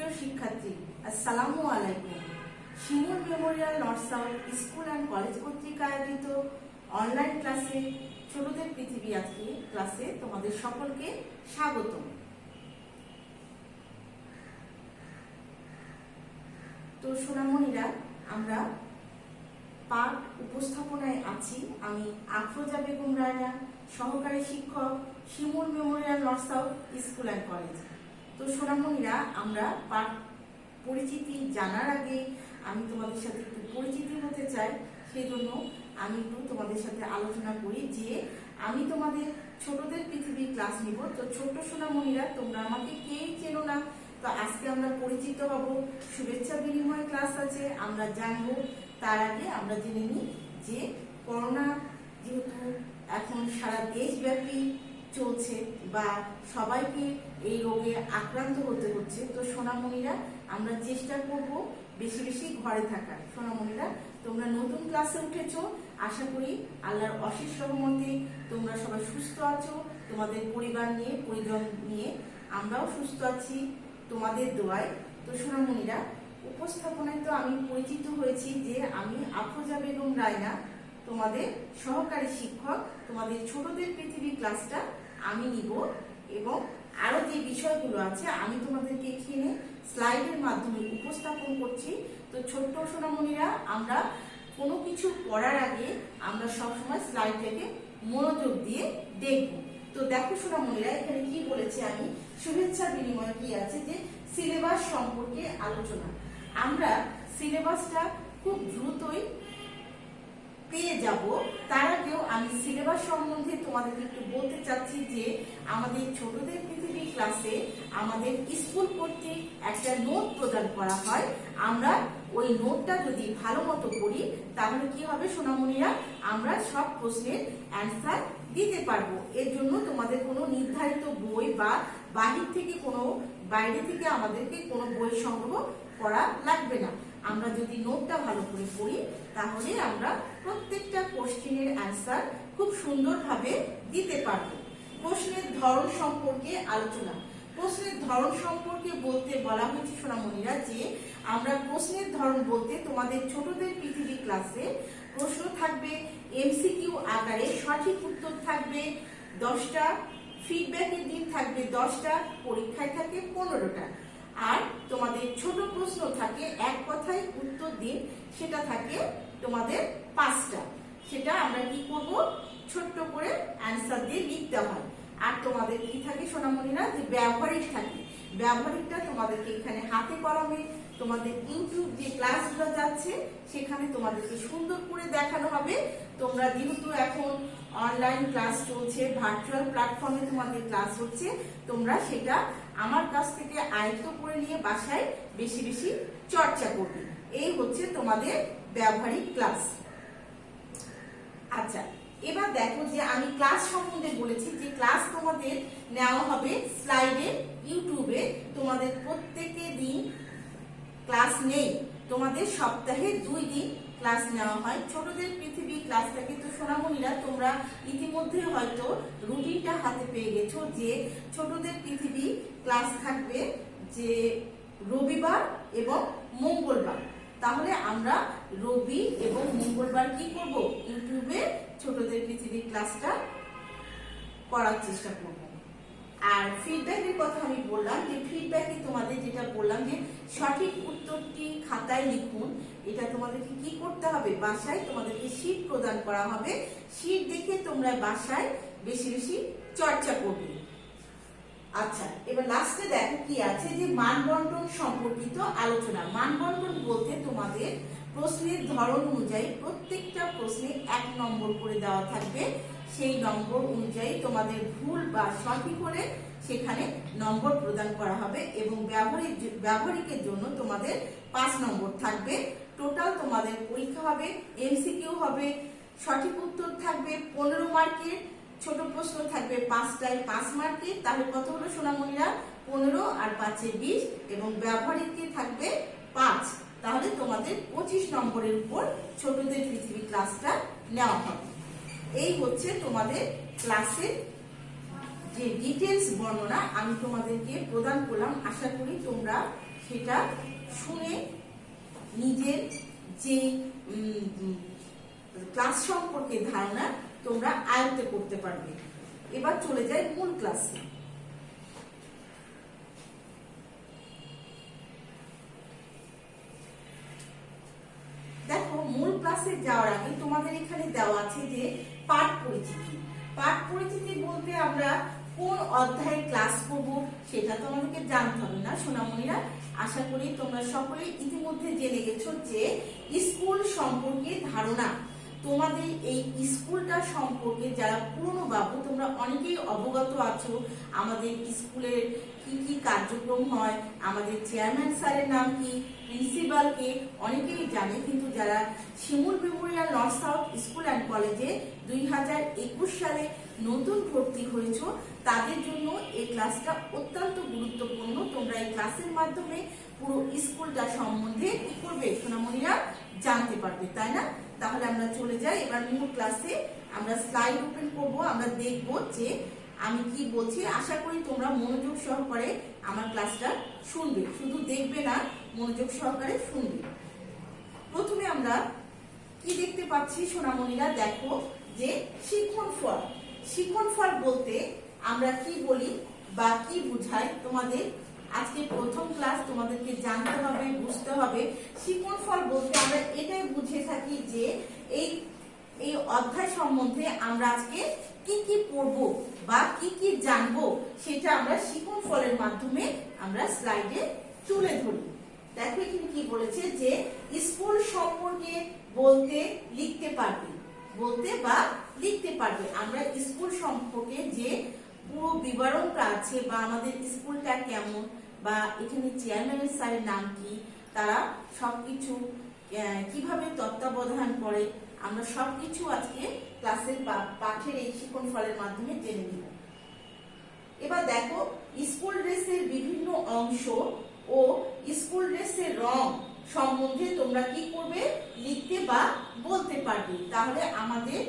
সুপ্রিয় শিক্ষার্থী, আসসালামু আলাইকুম। Shimul memorial north south school and college কর্তৃক আয়োজিত অনলাইন ক্লাসে ছোটদের পৃথিবী আজকে ক্লাসে তোমাদের সকলকে স্বাগতম। তো সোনামণিরা, আমরা পাঠ উপস্থাপনায় আছি। আমি আফরোজা বেগম রায়না, সহকারী শিক্ষক, Shimul memorial north south school and college. তো সোনামণিরা, আমরা পাঠ পরিচিতি জানার আগে আমি তোমাদের সাথে একটু পরিচিতি হতে চাই। সেই জন্য আমি একটু তোমাদের সাথে আলোচনা করি যে আমি তোমাদের ছোটদের পৃথিবী ক্লাস নিব। তো ছোট্ট সোনামণিরা, তোমরা আমাকে কেউই চেনো না, তো আজকে আমরা পরিচিত হব। শুভেচ্ছা বিনিময় ক্লাস আছে, আমরা জানবো। তার আগে আমরা জেনে নিই যে করোনা যেহেতু এখন সারা দেশব্যাপী চলছে বা সবাইকে এই রোগে আক্রান্ত হতে হচ্ছে, তো সোনামণিরা আমরা চেষ্টা করব বেশি বেশি ঘরে থাকার। সোনামণিরা, তোমরা নতুন ক্লাসে উঠেছো, আশা করি আল্লাহর অশেষ রহমতে তোমরা সবাই সুস্থ আছো। তোমাদের পরিবার নিয়ে, পরিজন নিয়ে আমরাও সুস্থ আছি তোমাদের দোয়ায়। তো সোনামণিরা, উপস্থাপনায় তো আমি পরিচিত হয়েছি যে আমি আফরোজা বেগম রায়না, তোমাদের সহকারী শিক্ষক। তোমাদের ছোটদের পৃথিবী ক্লাসটা আমি নিব এবং আরো যে বিষয়গুলো আছে আমি তোমাদেরকে এখানে স্লাইডের মাধ্যমে উপস্থাপন করছি। তো ছোট্ট সোনামণিরা, আমরা কোনো কিছু পড়ার আগে আমরা সবসময় স্লাইডটাকে মনোযোগ দিয়ে দেখব। তো দেখো সোনামণিরা, এখানে কি বলেছে, আমি শুভেচ্ছা বিনিময় কি আছে যে সিলেবাস সম্পর্কে আলোচনা। আমরা সিলেবাসটা খুব দ্রুতই পেয়ে যাব। তার আগেও আমি সিলেবাস সম্বন্ধে তোমাদেরকে একটু বলতে চাচ্ছি যে আমাদের ছোটদের পৃথিবী ক্লাসে আমাদের স্কুল কর্তৃক একটা নোট প্রদান করা হয়। আমরা ওই নোটটা যদি ভালো মতো করি তাহলে কি হবে সোনামণিরা, আমরা সব প্রশ্নের অ্যান্সার দিতে পারবো। এর জন্য তোমাদের কোনো নির্ধারিত বই বা বাইরে থেকে আমাদেরকে কোনো বই সংগ্রহ করা লাগবে না। আমরা যদি নোটটা ভালো করে পড়ি তাহলে আমরা প্রত্যেকটা কোশ্চেনের অ্যান্সার খুব সুন্দরভাবে দিতে পারবো। প্রশ্নের ধরন সম্পর্কে আলোচনা। প্রশ্নের ধরন সম্পর্কে বলতে বলা হয়েছে সোনামণিরা যে আমরা প্রশ্নের ধরন বলতে তোমাদের ছোটদের পৃথিবী ক্লাসে প্রশ্ন থাকবে এমসিকিউ আকারে, সঠিক উত্তর থাকবে 10টা, ফিডব্যাকের দিন থাকবে 10টা, পরীক্ষায় থাকে 15টা। আর তোমাদের ছোট প্রশ্ন থাকে এক কথায় উত্তর দিন, সেটা থাকে তোমাদের 5টা। সেটা আমরা কি করব, ছোট্ট করে অ্যান্সার দিয়ে লিখতে হয়। আর তোমাদের কি থাকে সোনামণিরা, যে ব্যবহারিক থাকে। ব্যবহারিকটা তোমাদেরকে এখানে হাতে কলমে তোমাদের ইউটিউব যে ক্লাসগুলো যাচ্ছে সেখানে তোমাদেরকে সুন্দর করে দেখানো হবে। তোমরা যেহেতু এখন অনলাইন ক্লাস চলছে, ভার্চুয়াল প্ল্যাটফর্মে তোমাদের ক্লাস হচ্ছে, তোমরা সেটা আমার কাছ থেকে আয়ত্ত করে নিয়ে বাসায় বেশি বেশি চর্চা করবে। এই হচ্ছে তোমাদের ব্যবহারিক ক্লাস। আচ্ছা, এবার দেখো যে আমি ক্লাস সম্বন্ধে বলেছি যে ক্লাস তোমাদের নেওয়া হবে স্লাইডে, ইউটিউবে। তোমাদের প্রত্যেকে দিন ক্লাস নেই, তোমাদের সপ্তাহে 2 দিন ক্লাস নেওয়া হয়। ছোটদের পৃথিবী ক্লাসটাকে তো সোনামণিরা তোমরা ইতিমধ্যে হয়তো রুটিনটা হাতে পেয়ে গেছো যে ছোটদের পৃথিবী ক্লাস থাকবে যে রবিবার এবং মঙ্গলবার। তাহলে আমরা রবি এবং মঙ্গলবার কি করব, ইউটিউবে ছোটদের পৃথিবী ক্লাসটা করার চেষ্টা করব। আর ফিডব্যাকের কথা আমি বললাম যে ফিডব্যাকে তোমাদের যেটা বললাম যে সঠিক উত্তরটি খাতায় লিখুন। এটা তোমাদেরকে কি করতে হবে, বাসায় তোমাদেরকে শীট প্রদান করা হবে। শীট দেখে তোমরা বাসায় বেশি বেশি চর্চা করবে। আচ্ছা, এবার লাস্টে দেখো কি আছে যে মানবন্টন সম্পর্কিত আলোচনা। মানবন্টন বলতে তোমাদের প্রশ্নের ধরন অনুযায়ী প্রত্যেকটা প্রশ্নে 1 নম্বর করে দেওয়া থাকবে। সেই নম্বর অনুযায়ী তোমাদের ভুল বা সঠিক হলে সেখানে নম্বর প্রদান করা হবে এবং ব্যবহারিকের জন্য তোমাদের 5 নম্বর থাকবে। টোটাল তোমাদের পরীক্ষা হবে, এমসিকিউ হবে, সঠিক উত্তর থাকবে 15 মার্কের, ছোট প্রশ্ন থাকবে 5টায় 5 মার্কের। তাহলে কত হলো সোনামণিরা, 15 আর 5-এ 20 এবং ব্যবহারিকে থাকবে 5। তাহলে তোমাদের 25 নম্বরের উপর ছোটদের পৃথিবী ক্লাসটা নেওয়া হবে। এই হচ্ছে তোমাদের ক্লাসের যে ডিটেলস বর্ণনা আমি তোমাদেরকে প্রদান করলাম। আশা করি তোমরা সেটা শুনে নিজের যে ক্লাস সম্পর্কে ধারণা তোমরা আয়ত্ত করতে পারবে। এবার চলে যাই মূল ক্লাসে। দেখো, মূল ক্লাসে যাওয়ার আগে তোমাদের এখানে দেওয়া আছে যে পাঠ পরিচিতি। পাঠ পরিচিতি বলতে আমরা কোন অধ্যায়ে ক্লাস করব সেটা তো আমাদেরকে জানতে হবে না সোনামণিরা। আশা করি তোমরা সকলেই ইতিমধ্যে জেনে গেছো যে স্কুল সম্পর্কে ধারণা। তোমাদের এই স্কুলটা সম্পর্কে যারা পুরনো বাবু তোমরা অনেকেই অবগত আছো। আমাদের স্কুলের কি কি কার্যক্রম হয়, আমাদের চেয়ারম্যান স্যারের নাম কি, প্রিন্সিপালকে অনেকেই জানে। কিন্তু যারা Shimul memorial north south school and কলেজে 2021 সালে নতুন ভর্তি হয়েছ তাদের জন্য এই ক্লাসটা অত্যন্ত গুরুত্বপূর্ণ। তোমরা এই ক্লাসের মাধ্যমে পুরো স্কুলটা সম্বন্ধে কি করবে সোনামণিরা, জানতে পারবে, তাই না? তাহলে আমরা চলে যাই এবার মূল ক্লাসে। আমরা স্লাইড ওপেন করব, আমরা দেখব যে আমি কি বলছি। আশা করি তোমরা মনোযোগ সহকারে আমার ক্লাসটা শুনবে, শুধু দেখবে না, মনোযোগ সহকারে শুনবে। প্রথমে আমরা কি দেখতে পাচ্ছি সোনামণিরা, দেখো যে শিক্ষণ ফল। শিক্ষণ ফল বলতে আমরা কি বলি বা কি বুঝাই, তোমাদের আজকে প্রথম ক্লাস, তোমাদেরকে জানতে হবে, বুঝতে হবে। শিক্ষণ ফল বলতে আমরা এটাই বুঝে থাকি যে এই অধ্যায় সম্বন্ধে আমরা আজকে কি কি পড়বো বা কি কি জানবো সেটা আমরা শিক্ষণ ফলের মাধ্যমে আমরা স্লাইডে তুলে ধরি। দেখো এখানে কি বলেছে যে স্কুল সম্পর্কে বলতে লিখতে পারবে, বলতে বা লিখতে পারবে। আমরা স্কুল সম্পর্কে যে পুরো বিবরণটা আছে বা আমাদের স্কুলটা কেমন বা এখানে চেয়ারম্যান স্যারের নাম কি, তারা সবকিছু কিভাবে তত্ত্বাবধান করে, আমরা সবকিছু আজকে ক্লাসের পাঠের এই শিক্ষণ ফলের মাধ্যমে জেনে নিব। এবার দেখো স্কুল ড্রেসের বিভিন্ন অংশ ও স্কুল ড্রেসের রং সম্বন্ধে তোমরা কি করবে, লিখতে বা বলতে পারবে। তাহলে আমাদের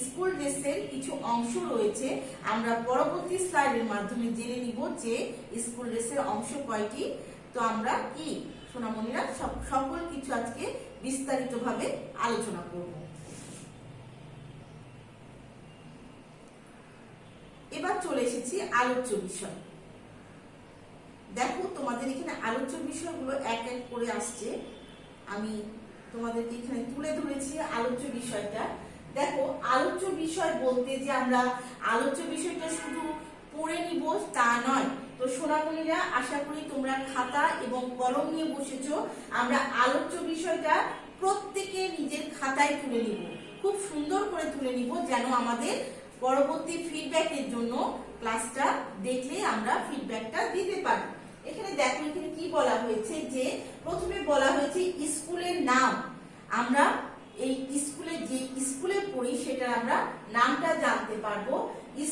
স্কুল ড্রেসের কিছু অংশ রয়েছে, আমরা পরবর্তী স্লাইডের মাধ্যমে জেনে নিব যে স্কুল ড্রেসের অংশ কয়টি। তো আমরা কি সোনামণিরা সকল কিছু আজকে বিস্তারিতভাবে আলোচনা করব। এবার চলে এসেছি আলোচ্য বিষয়। দেখো তোমাদের এখানে আলোচ্য বিষয়গুলো এক এক করে আসছে, আমি তোমাদেরকে এখানে তুলে ধরেছি আলোচ্য বিষয়টা। দেখো আলোচ্য বিষয় বলতে যে আমরা আলোচ্য বিষয়টা শুধু পড়ে নিব তা নয়। তো সোনামণিরা আশা করি তোমরা খাতা এবং কলম নিয়ে বসেছো। আমরা আলোচ্য বিষয়টা প্রত্যেকে নিজের খাতায় তুলে নিব, খুব সুন্দর করে তুলে নিব, যেন আমাদের পরবর্তী ফিডব্যাকের জন্য ক্লাসটা দেখলে আমরা ফিডব্যাকটা দিতে পারি। এখানে দেখো এখানে কি বলা হয়েছে যে প্রথমে বলা হয়েছে স্কুলের নাম। আমরা এই স্কুলে যে স্কুলে পড়ি সেটার আমরা নামটা জানতে পারবো।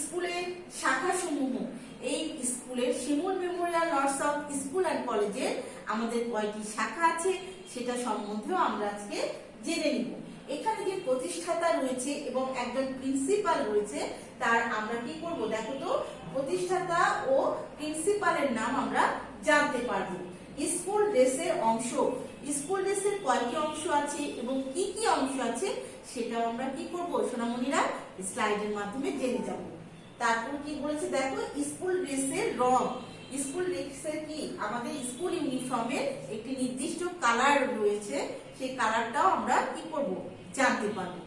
স্কুলের শাখা সমূহ, এই স্কুলের Shimul memorial north south school and কলেজের আমাদের কয়টি শাখা আছে সেটা সম্বন্ধেও আমরা আজকে জেনে নিব। এখানে যে প্রতিষ্ঠাতা রয়েছে এবং একজন প্রিন্সিপাল রয়েছে তার আমরা কি করব, দেখো তো প্রতিষ্ঠাতা ও প্রিন্সিপালের নাম আমরা জানতে পারবো। স্কুল ড্রেসের অংশ, স্কুল ড্রেসের কয়টি অংশ আছে এবং কি কি অংশ আছে সেটাও আমরা কি করব সোনামণিরা, স্লাইডের মাধ্যমে জেনে যাব। তারপর কি বলেছে দেখো স্কুল ড্রেসের রং। স্কুল ড্রেসের কি আমাদের স্কুল ইউনিফর্মের একটি নির্দিষ্ট কালার রয়েছে, সেই কালারটাও আমরা কি করব জানতে পারবো।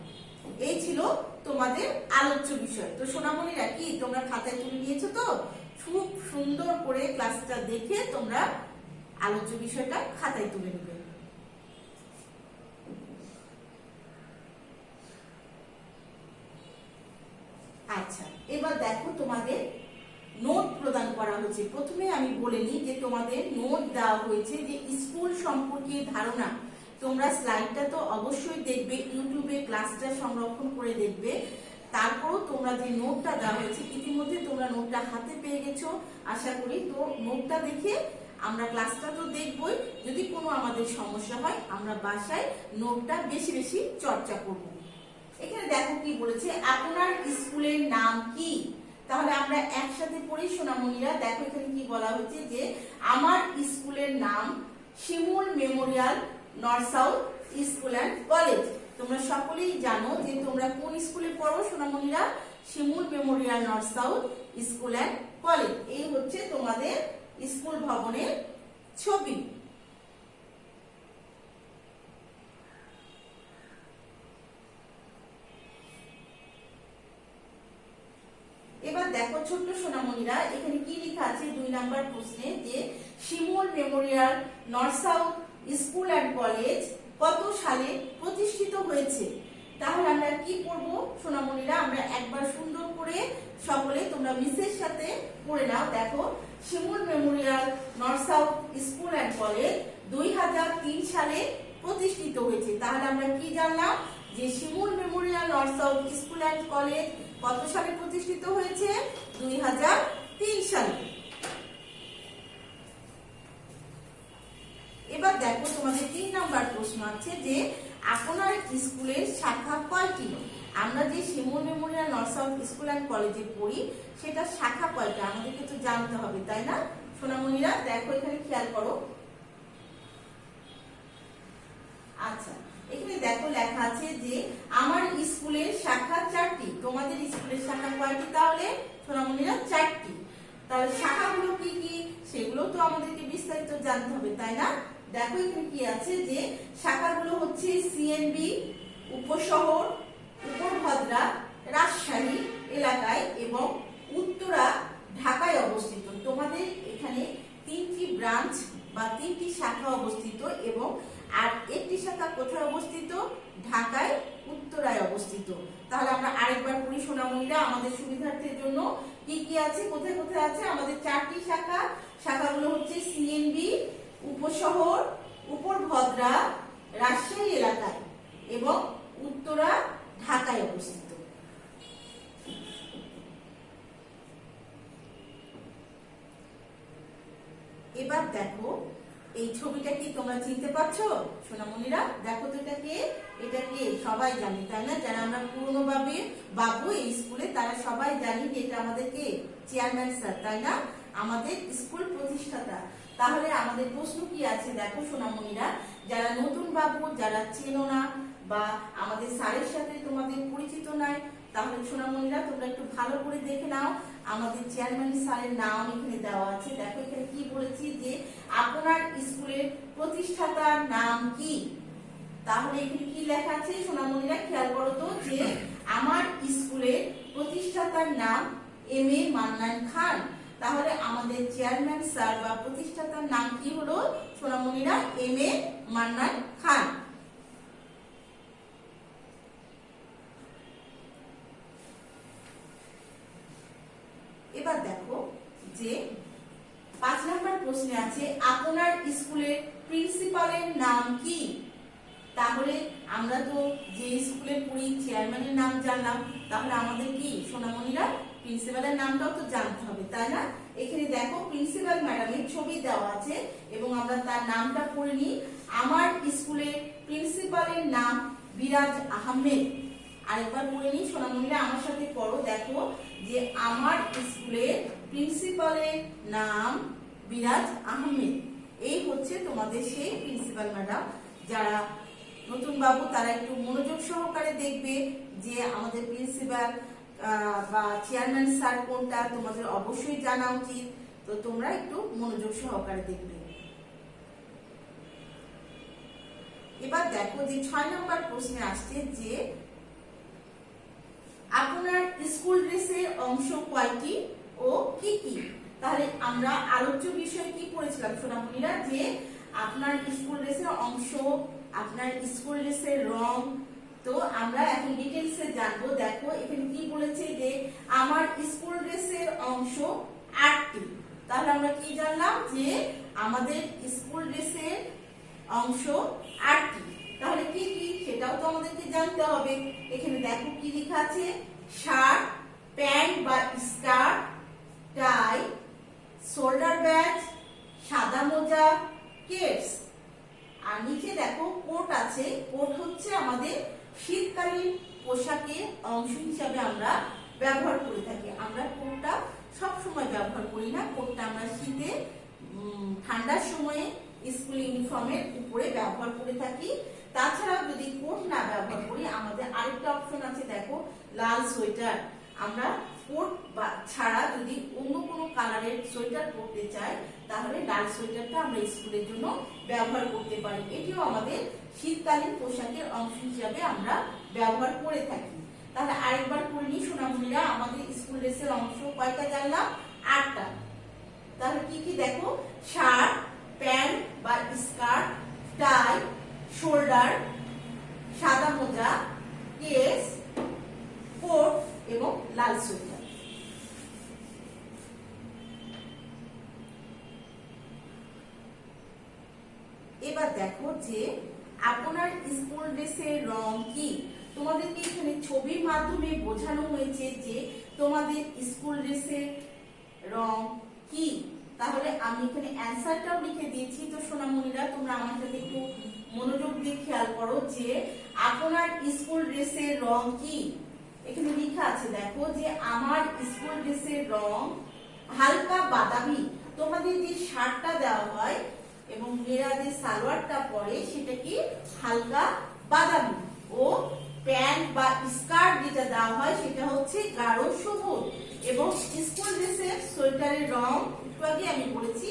এই ছিল তোমাদের আলোচ্য বিষয়। তো সোনামণিরা কি তোমরা খাতায় তুলে নিয়েছো? তো খুব সুন্দর করে ক্লাসটা দেখে তোমরা আলোচ্য বিষয়টা খাতায় তুলে নেবে। আচ্ছা, এবার দেখো তোমাদের নোট প্রদান করা হয়েছে। প্রথমে আমি বলে নিই যে তোমাদের নোট দেওয়া হয়েছে যে স্কুল সম্পর্কে ধারণা। তোমরা স্লাইডটা তো অবশ্যই দেখবে, ইউটিউবে ক্লাসটা সংরক্ষণ করে দেখবে। তারপরও তোমরা যে নোটটা দেওয়া হয়েছে ইতিমধ্যে তোমরা নোটটা হাতে পেয়ে গেছো আশা করি। তো নোটটা দেখে আমরা ক্লাসটা তো দেখবই, যদি কোনো আমাদের সমস্যা হয় আমরা বাসায় নোটটা বেশি বেশি চর্চা করব। এখানে দেখো কি বলেছে, আপনার স্কুলের নাম কি? তাহলে আমরা একসাথে পড়ি সোনামণিরা। দেখো এখানে কি বলা হয়েছে যে আমার স্কুলের নাম memorial north south school and college. তোমরা সকলেই জানো যে তোমরা কোন স্কুলে পড়ো সোনামণিরা, Shimul memorial north south school and college. এই হচ্ছে তোমাদের স্কুল ভবনের ছবি। এবার দেখো ছোট্ট সোনামণিরা, এখানে কি লেখা আছে 2 নাম্বার প্রশ্নে, যে Shimul memorial north south school and college কত সালে প্রতিষ্ঠিত হয়েছে। তাহলে আমরা কি পড়ব সোনামণিরা, আমরা একবার সুন্দর করে সকলে তোমরা মিসের সাথে পড়ে নাও। দেখো, Shimul memorial north south school and college 2003 সালে প্রতিষ্ঠিত হয়েছে। তাহলে আমরা কি জানলাম, যে Shimul memorial north south school and college কত সালে প্রতিষ্ঠিত হয়েছে, 2003 সালে। এবার দেখো তোমাদের 3 নাম্বার প্রশ্ন আছে, যে আপনার স্কুলের শাখা কয়টি। আমরা যে Shimul memorial north south school and কলেজে পড়ি, সেটা শাখা কয়টা আমাদেরকে তো জানতে হবে, তাই না সোনামণিরা। দেখো এখানে খেয়াল করো। আচ্ছা, এখানে দেখো লেখা আছে যে আমার স্কুলের শাখা 4টি। তোমাদের স্কুলের শাখা কয়টি তাহলে সোনামণিরা? 4টি। তাহলে শাখাগুলো কি কি সেগুলো তো আমাদেরকে বিস্তারিত জানতে হবে, তাই না। দেখো এখানে কি আছে, যে শাখাগুলো হচ্ছে সিএনবি, উপশহর, উপরভদ্রা, রাজশাহী এলাকায় এবং উত্তরা ঢাকায় অবস্থিত। তোমাদের এখানে 3টি ব্রাঞ্চ বা 3টি শাখা অবস্থিত, এবং আর একটি শাখা কোথায় অবস্থিত, ঢাকায় উত্তরায় অবস্থিত। তাহলে আমরা আরেকবার পড়ি সোনামণিরা আমাদের সুবিধার্থের জন্য, কি কি আছে, কোথায় কোথায় আছে। আমাদের 4টি শাখা, শাখাগুলো হচ্ছে সিএনবি, উপশহর, উপরভদ্রা, রাজশাহী এলাকায় এবং উত্তরা ঢাকায় অবস্থিত। এবার দেখো এই ছবিটা কি তোমরা চিনতে পারছো সোনামণিরা? দেখো তো এটা কে সবাই জানি, তাই না। যারা আমরা পুরনো বাবু এই স্কুলে, তারা সবাই জানি যে এটা আমাদের কে, চেয়ারম্যান স্যার, তাই না, আমাদের স্কুল প্রতিষ্ঠাতা। তাহলে আমাদের প্রশ্ন কি আছে দেখো সোনামণিরা, যারা নতুন বাবু, যারা চেনো না বা আমাদের স্যারের সাথে তোমাদের পরিচিত নাই, তাহলে সোনামণিরা তোমরা একটু ভালো করে দেখে নাও। আমাদের চেয়ারম্যান স্যারের নাম এখানে দেওয়া আছে। দেখো এখানে কি বলেছি, যে আপনার স্কুলের প্রতিষ্ঠাতার নাম কি। তাহলে এখানে কি লেখা আছে সোনামণিরা, খেয়াল করো তো, যে আমার স্কুলের প্রতিষ্ঠাতার নাম এম.এ. মান্নান খান। তাহলে আমাদের চেয়ারম্যান স্যার বা প্রতিষ্ঠাতার নাম কি হলো সোনামণিরা, এম.এ. মান্নান খান। এবার দেখো যে 5 নম্বর প্রশ্নে আছে, আপনার স্কুলের প্রিন্সিপালের নাম কি। তাহলে আমরা তো যে স্কুলে পড়ি চেয়ারম্যানের নাম জানলাম, তাহলে আমাদের কি সোনামণিরা প্রিন্সিপালের নামটাও তো জানতে হবে, তাই না। এখানে দেখো প্রিন্সিপাল ম্যাডামের ছবি দেওয়া আছে এবং আমরা তার নামটা পড়ে নিই। আমার স্কুলের প্রিন্সিপালের নাম বিরাজ আহমেদ। আরেকবার পড়ে নিই সোনামণিরা, আমার সাথে পড়ো। দেখো যে আমার স্কুলের প্রিন্সিপালের নাম বিরাজ আহমেদ। এই হচ্ছে তোমাদের সেই প্রিন্সিপাল ম্যাডাম। যারা নতুন বাবু তারা একটু মনোযোগ সহকারে দেখবে যে আমাদের প্রিন্সিপাল বা চেয়ারম্যান স্যার কোনটা, তোমাদের অবশ্যই জানা উচিত। তো তোমরা একটু মনোযোগ সহকারে দেখবে। এবার দেখো যে 6 নম্বর প্রশ্নে আসছে, যে আপনার স্কুল ড্রেসের অংশ কয়টি ও কি কি। তাহলে আমরা আলোচ্য বিষয় কি পড়েছিলাম সোনামণিরা, যে আপনার স্কুল ড্রেসের অংশ, আপনার স্কুল ড্রেসের রং। তো আমরা এখন ডিটেইলসে জানবো। দেখো এখানে কি বলেছে, যে আমার স্কুল ড্রেসের অংশ 8টি। তাহলে আমরা কি জানলাম, যে আমাদের স্কুল ড্রেসের অংশ 8টি। তাহলে কি কি সেটাও তো আমাদেরকে জানতে হবে। এখানে দেখো কি লেখা আছে, শার্ট, প্যান্ট বা স্কার্ট, টাই, শোল্ডার ব্যাগ, সাদা মোজা, কেপস। আর নিচে দেখো কোট আছে। কোট হচ্ছে আমাদের শীতকালীন পোশাকের অংশ হিসাবে আমরা ব্যবহার করে থাকি। আমরা কোটটা সব সময় ব্যবহার করি না, কোটটা আমরা শীতে ঠান্ডার সময়ে স্কুল ইউনিফর্মের উপরে ব্যবহার করে থাকি। তাছাড়া যদি কোট না ব্যবহার করি আমাদের আরেকটা অপশন আছে, দেখো লাল সোয়েটার। আমরা কোট বা ছাড়া যদি অন্য কোনো কালারের সোয়েটার পরতে চাই তাহলে লাল সোয়েটারটা আমরা স্কুলের জন্য ব্যবহার করতে পারি। এটিও আমাদের শীতকালীন পোশাকের অংশ হিসাবে আমরা ব্যবহার করে থাকি। তাহলে আরেকবার করে নিই সোনামণিরা, আমাদের স্কুল ড্রেসের অংশ কয়টা জানলাম? 8টা। তাহলে কি কি দেখো, শার্ট, প্যান্ট বা স্কার্ট, টাই, শোল্ডার, সাদা মোজা, কেস, কোট এবং লাল সোয়েটার। এবার দেখো যে আপনার স্কুল ড্রেসের রং কি। তোমাদেরকে এখানে ছবির মাধ্যমে বোঝানো হয়েছে যে তোমাদের স্কুল ড্রেসের রং কি। তাহলে আমি এখানে অ্যান্সারটাও লিখে দিয়েছি। তো সোনামণিরা তোমরা আমার সাথে একটু মনোযোগ দিয়ে খেয়াল করো যে আপনার স্কুল ড্রেসের রং কি। এখানে লেখা আছে দেখো যে আমার স্কুল ড্রেসের রং হালকা বাদামি। তোমাদের যে শার্টটা দেওয়া হয় এবং মেয়েরা যে সালোয়ারটা পরে সেটা কি হালকা বাদামি, ও প্যান্ট বা স্কার্ট যেটা দেওয়া হয় সেটা হচ্ছে গাঢ় সবুজ, এবং স্কুল ড্রেসের সোয়েটারের রং একটু আগে আমি বলেছি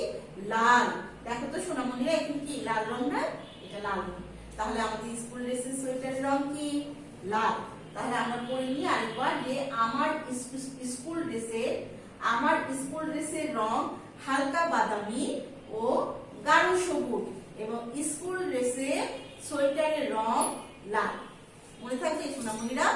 লাল। দেখো তো সোনামণিরা এখানে কি লাল রং না, এটা লাল রং। তাহলে আমাদের স্কুল ড্রেসের সোয়েটারের রং কি লাল। তাহলে আমরা পড়ে নিই আরেকবার যে আমার স্কুল ড্রেসের রং হালকা বাদামি ও গাঢ় সবুজ, এবং স্কুল ড্রেসের সোয়েটারের রং লাল। মনে থাকবে সোনামণিরা?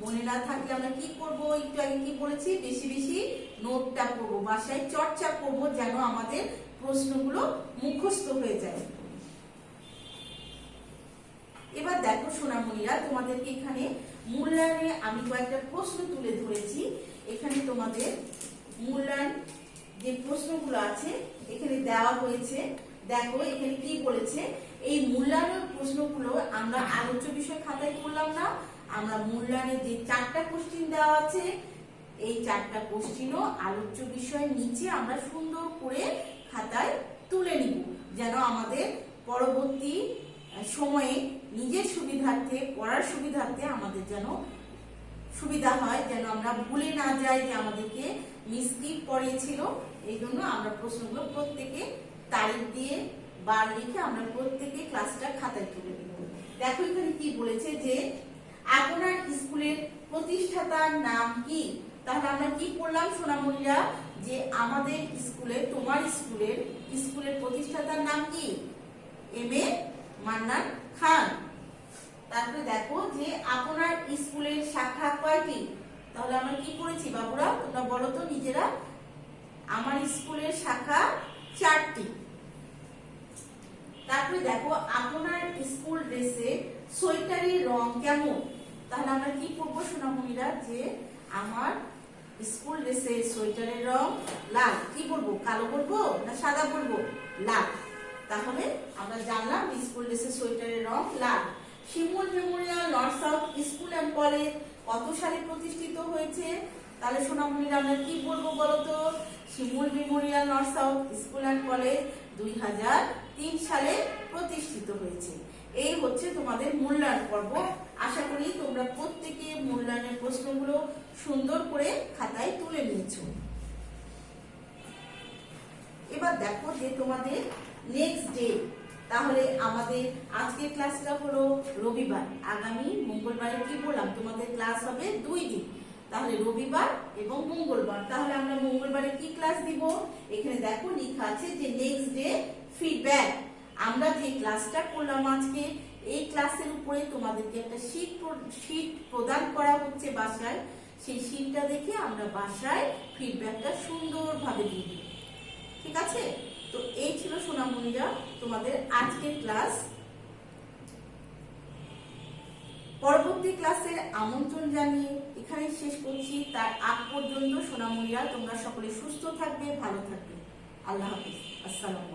মনে না থাকলে আমরা কি করব, একটু আগে কি বলেছি, বেশি বেশি নোটটা করবো, বাসায় চর্চা করব যেন আমাদের প্রশ্নগুলো মুখস্থ হয়ে যায়। এবার দেখো সোনামণিরা, তোমাদেরকে এখানে মূল্যায়নে আমি কয়েকটা প্রশ্ন তুলে ধরেছি। এখানে তোমাদের মূল্যায়ন যে প্রশ্নগুলো আছে এখানে দেওয়া হয়েছে। দেখো এখানে কি বলেছে, এই মূল্যায়নের প্রশ্নগুলো আমরা আলোচ্য বিষয় খাতায় করলাম না, আমরা মূল্যায়নের যে 4টা কোশ্চিন দেওয়া আছে এই 4টা কোশ্চিনও আলোচ্য বিষয়ের নিচে আমরা সুন্দর করে খাতায় তুলে নিব, যেন আমাদের পরবর্তী সময়ে নিজের সুবিধার্থে, পড়ার সুবিধার্থে আমাদের যেন সুবিধা হয়, যেন আমরা ভুলে না যাই যে আমাদেরকে মিস কি পড়িয়েছিল। এই জন্য আমরা প্রশ্নগুলো প্রত্যেকে তারিখ দিয়ে বার লিখে আমরা প্রত্যেকে ক্লাসটা খাতায় তুলে দেব। দেখো এখানে কি বলেছে যে আপনার স্কুলের প্রতিষ্ঠাতার নাম কি। তাহলে আমরা কি করলাম সোনামণিরা, যে আমাদের স্কুলে, তোমার স্কুলের প্রতিষ্ঠাতার নাম কি? এম.এ. মান্নান খান। তারপরে দেখো যে আপনার স্কুলের শাখা কয়টি। তাহলে আমরা কি করেছি বাবুরা, তোমরা বলো তো নিজেরা। আমার স্কুলের শাখা 4টি। তারপরে দেখো আপনার স্কুল ড্রেসে সোয়েটারের রং কেমন। তাহলে আমরা কি পড়বো সোনামণিরা, যে আমার স্কুল ড্রেসে সোয়েটারের রং লাল। কি বলবো, কালো বলবো না সাদা বলবো? লাল। তাহলে আমরা জানলাম স্কুল ড্রেসের সোয়েটারের রং লাল। Shimul memorial north south school and college কত সালে প্রতিষ্ঠিত হয়েছে। তাহলে সোনামণিরা আমরা কি বলবো বলো তো, Shimul memorial north south school and college 2003 সালে প্রতিষ্ঠিত হয়েছে। এই হচ্ছে তোমাদের মূল্যায়ন পর্ব। আশা করি তোমরা প্রত্যেকে মূল্যায়নের প্রশ্নগুলো সুন্দর করে খাতায় তুলে নিয়েছো। এবার দেখো যে তোমাদের নেক্সট ডে। তাহলে আমাদের আজকের ক্লাসটা হলো রবিবার, আগামী মঙ্গলবারে কি বললাম তোমাদের ক্লাস হবে 2 দিন। তাহলে রবিবার এবং মঙ্গলবার। তাহলে আমরা মঙ্গলবারে কি ক্লাস দিব, এখানে দেখো লেখা আছে যে নেক্সট ডে ফিডব্যাক। আমরা যে ক্লাসটা করলাম আজকে, এই ক্লাসের উপরে তোমাদেরকে একটা শীট প্রদান করা হচ্ছে বাসায়। সেই শীটটা দেখে আমরা বাসায় ফিডব্যাকটা সুন্দরভাবে দিব। ঠিক আছে? তো এই ছিল সোনামণিরা তোমাদের আজকের ক্লাস। পরবর্তী ক্লাসের আমন্ত্রণ জানিয়ে এখানে শেষ করছি। তার আগ পর্যন্ত সোনামণিরা তোমরা সকলে সুস্থ থাকবে, ভালো থাকবে। আল্লাহ হাফেজ। আসসালামু আলাইকুম।